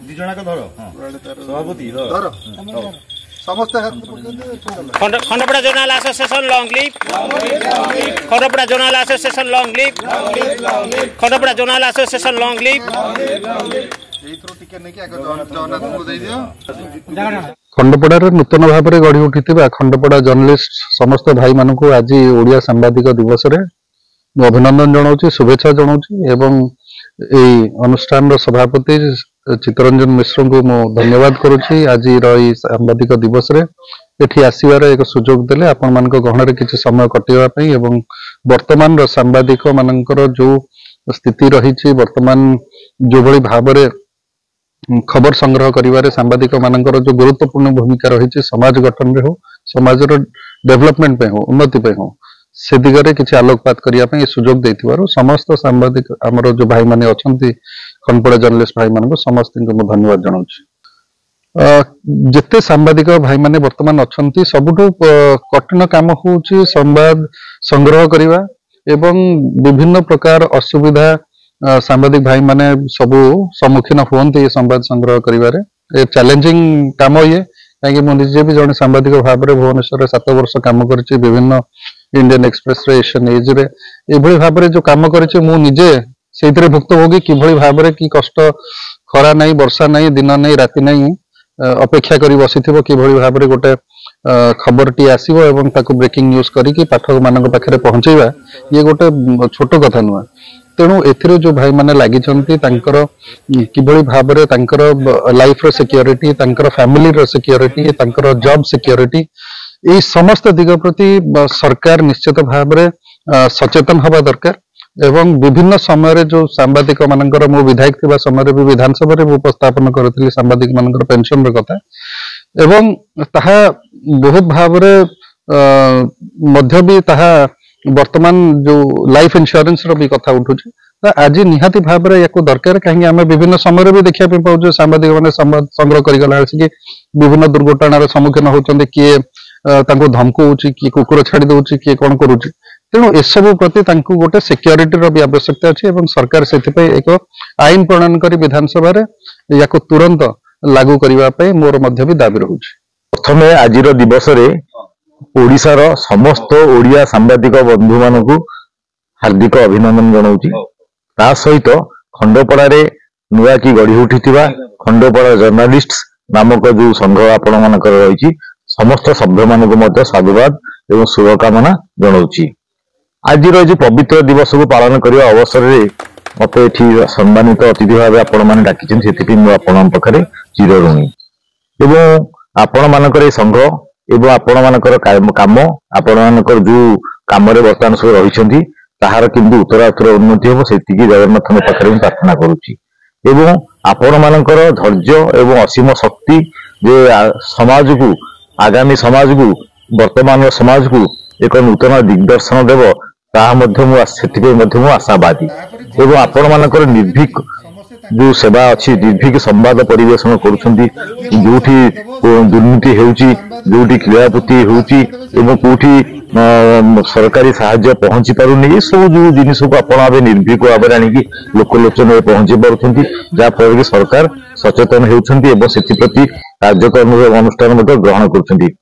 दिजणाक धर सभापति धर समस्त Khandapada zonal association long live Khandapada zonal association long live Khandapada zonal association long live खंडपड़ार नूतन भाव में गढ़ी उठी खंडपड़ा जर्नलिस्ट समस्त भाई मान को आज ओडिया सांबादिक दिवस रे अभिनंदन जनाऊँ शुभेच्छा जनाऊँ एवं अनुष्ठान सभापति चित्तरंजन मिश्र को मु धन्यवाद करुच्ची आज सांबादिक दिवस रे एठी आसीबार एक सुजोग देले आपण मान गहन किसी समय कटिवाई एवं वर्तमान सांबादिक मानकर जो स्थिति रही वर्तमान जो भली भाव में खबर संग्रह करिवारे सांबादिक मानकर जो गुरुत्वपूर्ण भूमिका रही समाज गठन में हो समाज डेवलपमेंट पे हो उन्नति पे हो से दिगरे किसी आलोकपात करने सुजोग देथिबारु समस्त सांबादिक आमर जो भाई माने अछंती खंडपड़ा जर्नलिस्ट भाई मान समस्त को धन्यवाद जनाऊँ जिते सांबादिक भाई माने वर्तमान अछंती सबुठु कठिन काम होउची संवाद संग्रह करिवा एवं विभिन्न प्रकार असुविधा सांबादिक भाई माने सबु सम्मुखीन हुए संवाद संग्रह करिवारे चैलेंजिंग काम ये कहीं मुझे भी जड़े सांबादिक भाव में भुवनेश्वर 7 वर्ष काम करी विभिन्न इंडियन एक्सप्रेस रे एशियन एज रे एभली भाव में जो काम करी मुझे से भुक्तभोगी किभली भाव में कि कष्ट खरा नहीं वर्षा नहीं दिन नहीं राति नहीं अपेक्षा करी बसीथिबो किभली भाव में गोटे खबर टी आसीबो एवं ताकू ब्रेकिंग न्यूज करी पाठक मान पाखे पहुंचेबा ये गोटे छोट कथा नुआ तेणु एथिरे जो भाई माने लागि छंती तांकर किभली भाव में तांकर लाइफ रो सिक्योरिटी तांकर फैमिली रो सिक्योरिटी तांकर जॉब सिक्योरिटी ये समस्त दिग प्रति सरकार निश्चित भाव में सचेतन हवा दरकार एवं विभिन्न समय जो सांबादिक मानकर मो विधायक थिबा समय भी विधानसभा रे उपस्थापन करथिली सांबादिक मानकर पेंशन रो कथा एवं ताहा बहुत भाव में मध्य भी ताहा वर्तमान जो लाइफ इंश्योरेंस रो भी कथा उठुची आज निहाती भाव में या दरकार कहीं आम विभिन्न समय भी देखा पाऊँ सांबादिक मैंने संग्रह करगला कि विभिन्न दुर्घटनार सम्मुखीन होती किए धमकाऊँच किए कुकुर छाड़ी दौर किए कौन करुच्ची तेणु एसबू प्रति गोटे सिक्योरिटी भी आवश्यकता अच्छी और सरकार से एक आईन प्रणयन कर विधानसभा या तुरंत लागू करने मोर भी दाबी रोचे प्रथम आज दिवस ओडिशार समस्त ओडिया सांबादिक बंधु मान हार्दिक अभिनंदन जनाऊँगी ता सहित खंडपड़ा नुआ की गढ़ी उठी खंडपड़ा जर्नालिस्ट नामक जो संघ आपण मानकर रही समस्त सभ्य मान साधुवाद एवं शुभकामना जनाऊँगी आज जो पवित्र दिवस को पालन करने अवसर में मत ये सम्मानित अतिथि भाव आपण मैंने डाकी आपण पाखे चिर ऋणी एवं आपण मानकर संघ एवं आपण मानकर काम आपण मानकर जो काम बर्तमान सब रही ताहार किंतु उत्तरोत्तर उन्नति हम से जगन्नाथ पाखे प्रार्थना करुच्ची एवं आपण मानकर धैर्य एवं असीम शक्ति जे समाज को आगामी समाज को वर्तमान समाज को एक नूतन दिग्दर्शन देव ताकि आशावादी एवं आपण मानकर निर्भीक जो सेवा अच्छी निर्भीक संवाद परिवेशन करुँची दुर्नीति होउटी क्रियापति होउटी एवं कोठी सरकारी साहाय्य पहुंची पारुनी ये सब जो जिनिस को आपण निर्भीक भाव में आनिकी लोकलोचन में पहुंची पारुछंती जहाँफल कि सरकार सचेतन होउछंती एवं सेप्रति कार्यक्रम अनुष्ठान ग्रहण करुछंती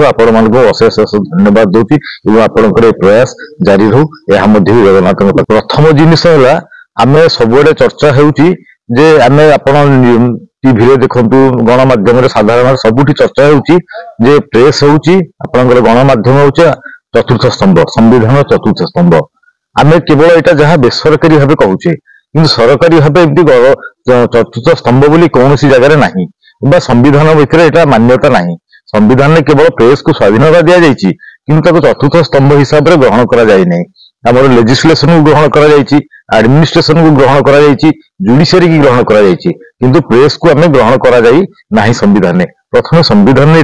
आपण मानक अशेष धन्यवाद दूसरी और आपंकर प्रयास जारी रहू यह जगन्नाथ प्रथम जिनिस है आम सब चर्चा होउची जे आमे आपण टीवी रे देखंतु गणमाध्यम साधारण सबुठी चर्चा होउची जे प्रेस होउची आपनकर गणमाध्यम होउची चतुर्थ स्तंभ संविधान चतुर्थ स्तंभ आमे केवल एटा जहाँ बेसरकारी भाव कहूचे कि सरकारी भाव एमती चतुर्थ स्तंभ बोली कौन सी जगह नहीं संविधान भितर एटा मान्यता नहीं संविधान केवल प्रेस को स्वाधीनता दि जाइए किंतु चतुर्थ स्तंभ हिसाब से ग्रहण करा जाय नहीं आमर लेजिस्लेशन को ग्रहण करा जाइए एडमिनिस्ट्रेशन को ग्रहण करा जाइए जुडिशियरी की ग्रहण करा जाइए किंतु प्रेस को आम ग्रहण करा जाई नहीं संविधान प्रथम संविधान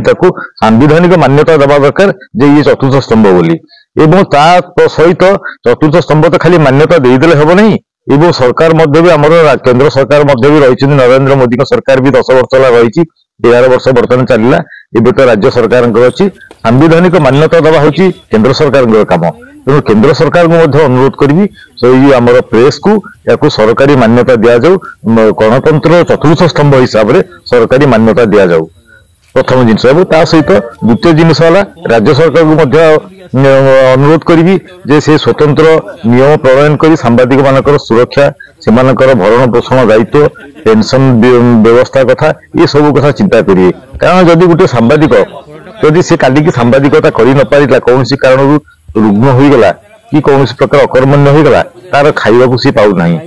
सांविधानिक मान्यता देवा दरकार जे ये चतुर्थ स्तंभ बोली एवं ता सहित चतुर्थ स्तंभ तो खाली मान्यता देदेले हम नहीं एवं सरकार मध्य भी आमर केंद्र सरकार मध्य भी रही नरेंद्र मोदी सरकार भी 10 वर्ष रही 11 वर्ष बर्तमान चलला एवं तो राज्य सरकार अच्छी सांविधानिक मान्यता देवा हूँ केंद्र सरकार काम ତେଣୁ କେନ୍ଦ୍ର ସରକାରଙ୍କୁ ମଧ୍ୟ ଅନୁରୋଧ କରିବି ଏଇ ଆମର ପ୍ରେସକୁ ୟାକୁ ସରକାରୀ ମାନ୍ୟତା ଦିଆଯାଉ, ଗଣତନ୍ତ୍ରର ଚତୁର୍ଥ ସ୍ତମ୍ଭ ହିସାବରେ ସରକାରୀ ମାନ୍ୟତା ଦିଆଯାଉ, ପ୍ରଥମ ଜିନିଷ। ଏବଂ ତା ସହିତ ଦ୍ୱିତୀୟ ଜିନିଷ ହେଲା ରାଜ୍ୟ ସରକାରଙ୍କୁ ମଧ୍ୟ ଅନୁରୋଧ କରିବି ଯେ ସେ ସ୍ୱତନ୍ତ୍ର ନିୟମ ପ୍ରଣୟନ କରି ସାମ୍ବାଦିକ ମାନଙ୍କର ସୁରକ୍ଷା, ସେମାନଙ୍କର ଭରଣ ପୋଷଣ ଦାୟିତ୍ୱ, ପେନସନ ବ୍ୟବସ୍ଥା କଥା ଏସବୁ କଥା ଚିନ୍ତା କରିବେ। କାରଣ ଯଦି ଗୋଟେ ସାମ୍ବାଦିକ ଯଦି ସେ କାଲିକି ସାମ୍ବାଦିକତା କରି ନ ପାରିଲା, କୌଣସି କାରଣରୁ ରୁଗ୍ଣ ହୋଇଗଲା କି କୌଣସି ପ୍ରକାର ଅକର୍ମଣ୍ୟ ହୋଇଗଲା, ତାର ଖାଇବାକୁ ସେ ପାଉନାହିଁ,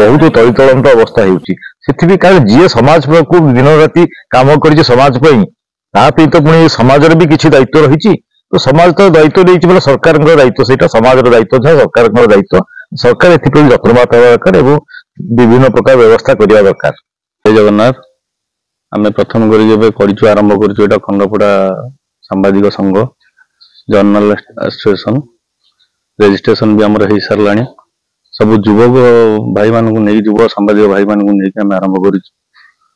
ବହୁତ ତଳିତଳନ୍ତ ଅବସ୍ଥା ହେଉଛି। ସେଥିପାଇଁ କାରଣ ଯିଏ ସମାଜକୁ ଦିନ ରାତି କାମ କରିଛି ସମାଜ ପାଇଁ, ତା ପାଇଁ ତ ପୁଣି ସମାଜର ବି କିଛି ଦାୟିତ୍ୱ ରହିଛି। ତ ସମାଜ ତ ଦାୟିତ୍ୱ ନେଇଛି ବୋଲେ ସରକାରଙ୍କର ଦାୟିତ୍ୱ ସେଇଟା, ସମାଜର ଦାୟିତ୍ୱ ଯାହା ସରକାରଙ୍କର ଦାୟିତ୍ୱ। ସରକାର ଏଥିପ୍ରତି ଯତ୍ନବାନ ହେବା ଦରକାର ଏବଂ ବିଭିନ୍ନ ପ୍ରକାର ବ୍ୟବସ୍ଥା କରିବା ଦରକାର। ଜୟ ଜଗନ୍ନାଥ। ଆମେ ପ୍ରଥମ କରି ଯେବେ କରିଛୁ ଆରମ୍ଭ କରିଛୁ ଏଇଟା ଖଣ୍ଡପଡ଼ା ସାମ୍ବାଦିକ ସଂଘ ଜର୍ଣ୍ଣାଲିଷ୍ଟ ଆସୋସିଏସନ, ରେଜିଷ୍ଟ୍ରେସନ ବି ଆମର ହେଇସାରିଲାଣି। ସବୁ ଯୁବକ ଭାଇମାନଙ୍କୁ ନେଇ, ଯୁବ ସାମ୍ବାଦିକ ଭାଇମାନଙ୍କୁ ନେଇକି ଆମେ ଆରମ୍ଭ କରିଛୁ।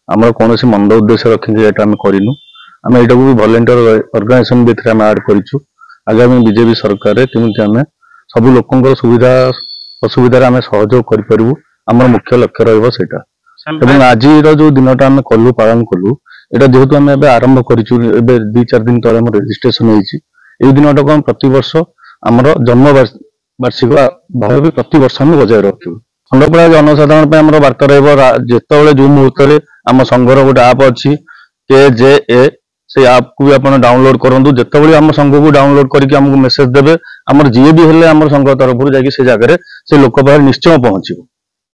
ଆମର କୌଣସି ମନ୍ଦ ଉଦ୍ଦେଶ୍ୟ ରଖିକି ଏଇଟା ଆମେ କରିନୁ। ଆମେ ଏଇଟାକୁ ବି ଭଲେଣ୍ଟିୟର ଅର୍ଗାନାଇଜେସନ ବି ଏଥିରେ ଆମେ ଆଡ୍ କରିଛୁ। ଆଗାମୀ ବିଜେପି ସରକାରରେ କେମିତି ଆମେ ସବୁ ଲୋକଙ୍କର ସୁବିଧା ଅସୁବିଧାରେ ଆମେ ସହଯୋଗ କରିପାରିବୁ, ଆମର ମୁଖ୍ୟ ଲକ୍ଷ୍ୟ ରହିବ ସେଇଟା। ଏବଂ ଆଜିର ଯୋଉ ଦିନଟା ଆମେ କଲୁ, ପାଳନ କଲୁ, ଏଇଟା ଯେହେତୁ ଆମେ ଏବେ ଆରମ୍ଭ କରିଛୁ, ଏବେ 2-4 ଦିନ ତଳେ ଆମର ରେଜିଷ୍ଟ୍ରେସନ ହେଇଛି। ଏଇ ଦିନଟାକୁ ଆମେ ପ୍ରତିବର୍ଷ ଆମର ଜନ୍ମ ବାର୍ଷିକ ଭାବେ ବି ପ୍ରତିବର୍ଷ ଆମେ ବଜାୟ ରଖିବୁ। ଖଣ୍ଡପଡ଼ା ଜନସାଧାରଣ ପାଇଁ ଆମର ବାର୍ତ୍ତା ରହିବ, ଯେତେବେଳେ ଯୋଉ ମୁହୂର୍ତ୍ତରେ ଆମ ସଂଘର ଗୋଟେ ଆପ୍ ଅଛି KJA, ସେଇ ଆପକୁ ବି ଆପଣ ଡାଉନଲୋଡ କରନ୍ତୁ। ଯେତେବେଳେ ଆମ ସଂଘକୁ ଡାଉନଲୋଡ କରିକି ଆମକୁ ମେସେଜ ଦେବେ, ଆମର ଯିଏ ବି ହେଲେ ଆମର ସଂଘ ତରଫରୁ ଯାଇକି ସେ ଜାଗାରେ ସେ ଲୋକ ପାଖରେ ନିଶ୍ଚୟ ପହଞ୍ଚିବ।